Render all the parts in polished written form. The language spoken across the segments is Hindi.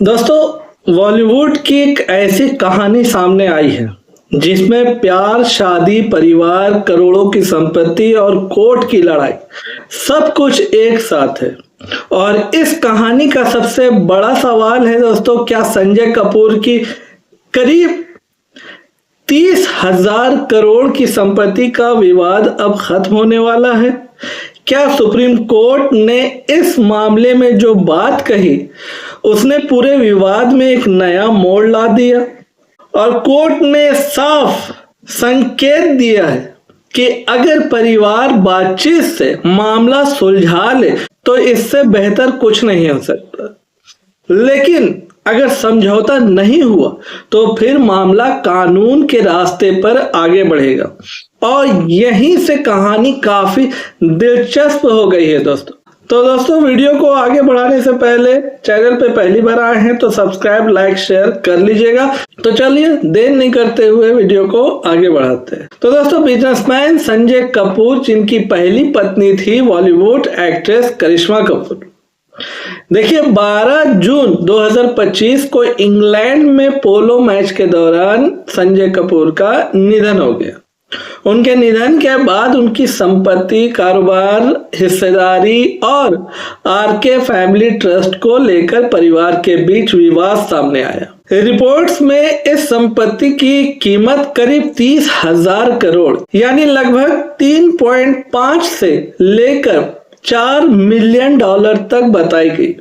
दोस्तों, बॉलीवुड की एक ऐसी कहानी सामने आई है जिसमें प्यार, शादी, परिवार, करोड़ों की संपत्ति और कोर्ट की लड़ाई सब कुछ एक साथ है। और इस कहानी का सबसे बड़ा सवाल है दोस्तों, क्या संजय कपूर की करीब 30,000 करोड़ की संपत्ति का विवाद अब खत्म होने वाला है? क्या सुप्रीम कोर्ट ने इस मामले में जो बात कही उसने पूरे विवाद में एक नया मोड़ ला दिया? और कोर्ट ने साफ संकेत दिया है कि अगर परिवार बातचीत से मामला सुलझा ले तो इससे बेहतर कुछ नहीं हो सकता, लेकिन अगर समझौता नहीं हुआ तो फिर मामला कानून के रास्ते पर आगे बढ़ेगा। और यहीं से कहानी काफी दिलचस्प हो गई है दोस्तों। तो दोस्तों, वीडियो को आगे बढ़ाने से पहले चैनल पे पहली बार आए हैं तो सब्सक्राइब, लाइक, शेयर कर लीजिएगा। तो चलिए देर नहीं करते हुए वीडियो को आगे बढ़ाते हैं। तो दोस्तों, बिजनेसमैन संजय कपूर, जिनकी पहली पत्नी थी बॉलीवुड एक्ट्रेस करिश्मा कपूर, देखिए 12 जून 2025 को इंग्लैंड में पोलो मैच के दौरान संजय कपूर का निधन हो गया। उनके निधन के बाद उनकी संपत्ति, कारोबार, हिस्सेदारी और आरके फैमिली ट्रस्ट को लेकर परिवार के बीच विवाद सामने आया। रिपोर्ट्स में इस संपत्ति की कीमत करीब 30,000 करोड़ यानी लगभग 3.5 से लेकर $4 मिलियन तक बताई गई।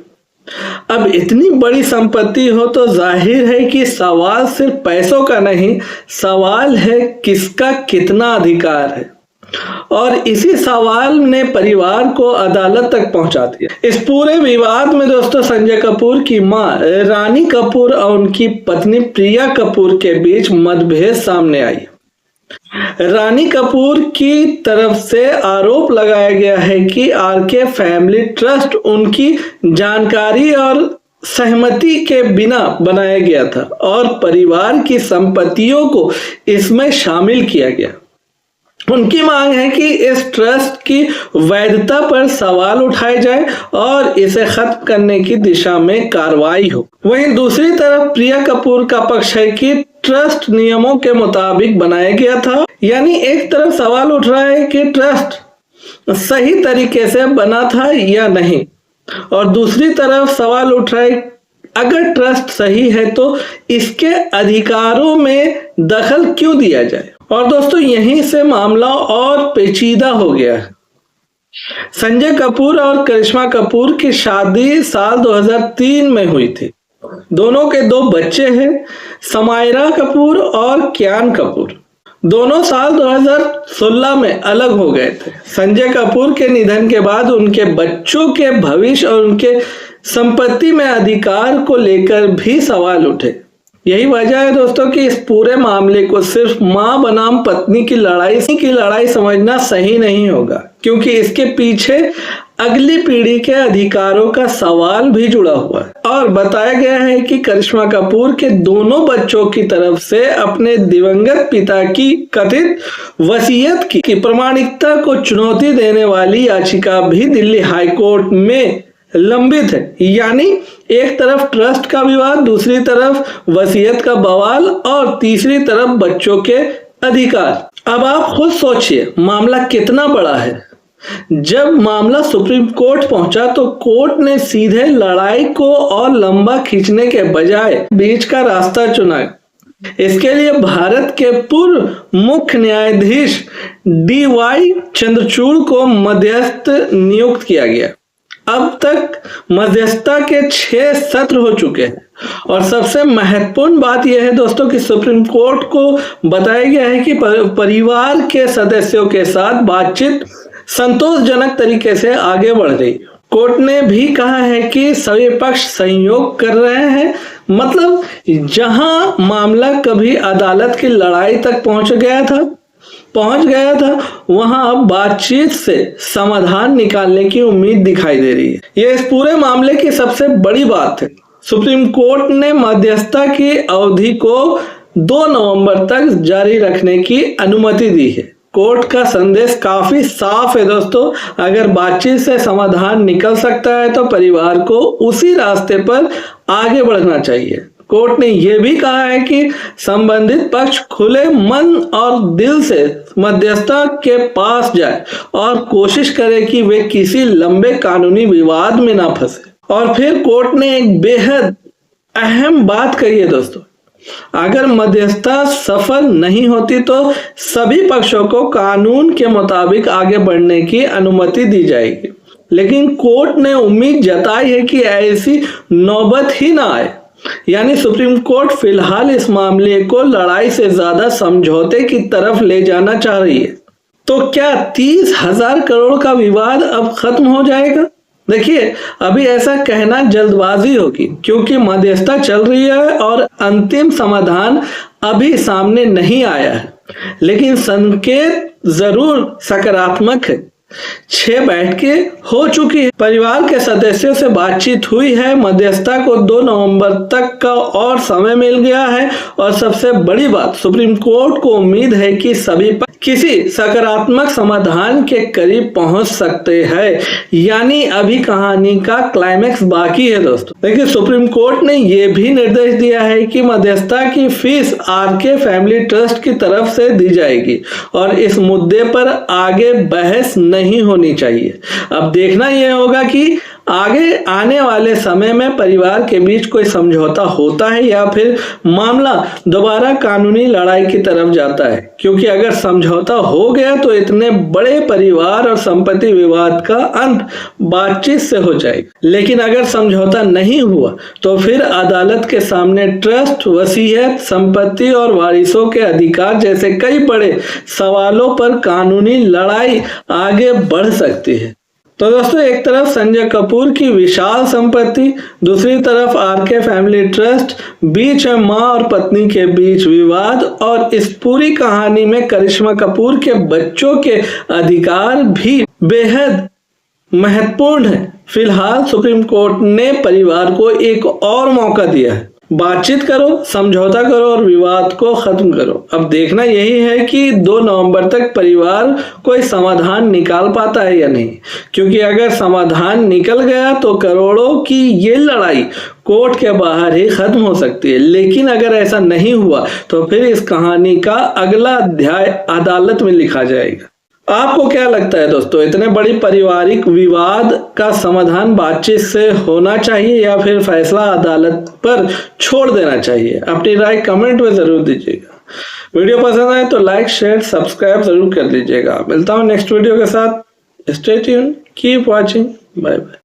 अब इतनी बड़ी संपत्ति हो तो जाहिर है कि सवाल सिर्फ पैसों का नहीं, सवाल है किसका कितना अधिकार है। और इसी सवाल ने परिवार को अदालत तक पहुंचा दिया। इस पूरे विवाद में दोस्तों, संजय कपूर की मां रानी कपूर और उनकी पत्नी प्रिया कपूर के बीच मतभेद सामने आई। रानी कपूर की तरफ से आरोप लगाया गया है कि आरके फैमिली ट्रस्ट उनकी जानकारी और सहमति के बिना बनाया गया था और परिवार की संपत्तियों को इसमें शामिल किया गया। उनकी मांग है कि इस ट्रस्ट की वैधता पर सवाल उठाए जाए और इसे खत्म करने की दिशा में कार्रवाई हो। वहीं दूसरी तरफ प्रिया कपूर का पक्ष है कि ट्रस्ट नियमों के मुताबिक बनाया गया था। यानी एक तरफ सवाल उठ रहा है कि ट्रस्ट सही तरीके से बना था या नहीं, और दूसरी तरफ सवाल उठ रहा है अगर ट्रस्ट सही है तो इसके अधिकारों में दखल क्यों दिया जाए। और दोस्तों, यहीं से मामला और पेचीदा हो गया है। संजय कपूर और करिश्मा कपूर की शादी साल 2003 में हुई थी। दोनों के 2 बच्चे हैं, समायरा कपूर और कियान कपूर। दोनों साल 2016 में अलग हो गए थे। संजय कपूर के निधन के बाद उनके बच्चों के भविष्य और उनके संपत्ति में अधिकार को लेकर भी सवाल उठे। यही वजह है दोस्तों कि इस पूरे मामले को सिर्फ मां बनाम पत्नी की लड़ाई समझना सही नहीं होगा, क्योंकि इसके पीछे अगली पीढ़ी के अधिकारों का सवाल भी जुड़ा हुआ है। और बताया गया है कि करिश्मा कपूर के दोनों बच्चों की तरफ से अपने दिवंगत पिता की कथित वसीयत की प्रमाणिकता को चुनौती देने वाली याचिका भी दिल्ली हाई कोर्ट में लंबित है। यानी एक तरफ ट्रस्ट का विवाद, दूसरी तरफ वसीयत का बवाल और तीसरी तरफ बच्चों के अधिकार। अब आप खुद सोचिए मामला कितना बड़ा है। जब मामला सुप्रीम कोर्ट पहुंचा तो कोर्ट ने सीधे लड़ाई को और लंबा खींचने के बजाय बीच का रास्ता चुना। इसके लिए भारत के पूर्व मुख्य न्यायाधीश DY चंद्रचूड़ को मध्यस्थ नियुक्त किया गया। अब तक मध्यस्थता के 6 सत्र हो चुके हैं। और सबसे महत्वपूर्ण बात यह है दोस्तों कि सुप्रीम कोर्ट को बताया गया है कि परिवार के सदस्यों के साथ बातचीत संतोषजनक तरीके से आगे बढ़ रही। कोर्ट ने भी कहा है कि सभी पक्ष सहयोग कर रहे हैं। मतलब जहां मामला कभी अदालत की लड़ाई तक पहुंच गया था वहां अब बातचीत से समाधान निकालने की उम्मीद दिखाई दे रही है। यह इस पूरे मामले की सबसे बड़ी बात है। सुप्रीम कोर्ट ने मध्यस्थता की अवधि को 2 नवंबर तक जारी रखने की अनुमति दी है। कोर्ट का संदेश काफी साफ है दोस्तों। अगर बातचीत से समाधान निकल सकता है तो परिवार को उसी रास्ते पर आगे बढ़ना चाहिए। कोर्ट ने यह भी कहा है कि संबंधित पक्ष खुले मन और दिल से मध्यस्थता के पास जाए और कोशिश करे कि वे किसी लंबे कानूनी विवाद में ना फंसे। और फिर कोर्ट ने एक बेहद अहम बात कही है दोस्तों, अगर मध्यस्थता सफल नहीं होती तो सभी पक्षों को कानून के मुताबिक आगे बढ़ने की अनुमति दी जाएगी। लेकिन कोर्ट ने उम्मीद जताई है कि ऐसी नौबत ही ना आए, यानी सुप्रीम कोर्ट फिलहाल इस मामले को लड़ाई से ज्यादा समझौते की तरफ ले जाना चाह रही है। तो क्या 30,000 करोड़ का विवाद अब खत्म हो जाएगा? देखिए, अभी ऐसा कहना जल्दबाजी होगी क्योंकि मध्यस्थता चल रही है और अंतिम समाधान अभी सामने नहीं आया है, लेकिन संकेत जरूर सकारात्मक है। 6 बैठकें हो चुकी है, परिवार के सदस्यों से बातचीत हुई है, मध्यस्थता को 2 नवंबर तक का और समय मिल गया है और सबसे बड़ी बात, सुप्रीम कोर्ट को उम्मीद है कि सभी पक्ष किसी सकारात्मक समाधान के करीब पहुंच सकते हैं। यानी अभी कहानी का क्लाइमेक्स बाकी है दोस्तों। देखिए, सुप्रीम कोर्ट ने यह भी निर्देश दिया है कि मध्यस्थता की फीस आरके फैमिली ट्रस्ट की तरफ से दी जाएगी और इस मुद्दे पर आगे बहस नहीं होनी चाहिए। अब देखना यह होगा कि आगे आने वाले समय में परिवार के बीच कोई समझौता होता है या फिर मामला दोबारा कानूनी लड़ाई की तरफ जाता है, क्योंकि अगर समझौता हो गया तो इतने बड़े परिवार और संपत्ति विवाद का अंत बातचीत से हो जाएगा। लेकिन अगर समझौता नहीं हुआ तो फिर अदालत के सामने ट्रस्ट, वसीयत, संपत्ति और वारिसों के अधिकार जैसे कई बड़े सवालों पर कानूनी लड़ाई आगे बढ़ सकती है। तो दोस्तों, एक तरफ संजय कपूर की विशाल संपत्ति, दूसरी तरफ आरके फैमिली ट्रस्ट, बीच में मां और पत्नी के बीच विवाद और इस पूरी कहानी में करिश्मा कपूर के बच्चों के अधिकार भी बेहद महत्वपूर्ण है। फिलहाल सुप्रीम कोर्ट ने परिवार को एक और मौका दिया है, बातचीत करो, समझौता करो और विवाद को खत्म करो। अब देखना यही है कि 2 नवंबर तक परिवार कोई समाधान निकाल पाता है या नहीं, क्योंकि अगर समाधान निकल गया तो करोड़ों की ये लड़ाई कोर्ट के बाहर ही खत्म हो सकती है। लेकिन अगर ऐसा नहीं हुआ तो फिर इस कहानी का अगला अध्याय अदालत में लिखा जाएगा। आपको क्या लगता है दोस्तों, इतने बड़ी पारिवारिक विवाद का समाधान बातचीत से होना चाहिए या फिर फैसला अदालत पर छोड़ देना चाहिए? अपनी राय कमेंट में जरूर दीजिएगा। वीडियो पसंद आए तो लाइक, शेयर, सब्सक्राइब जरूर कर लीजिएगा। मिलता हूँ नेक्स्ट वीडियो के साथ। Stay tuned, keep watching, bye bye.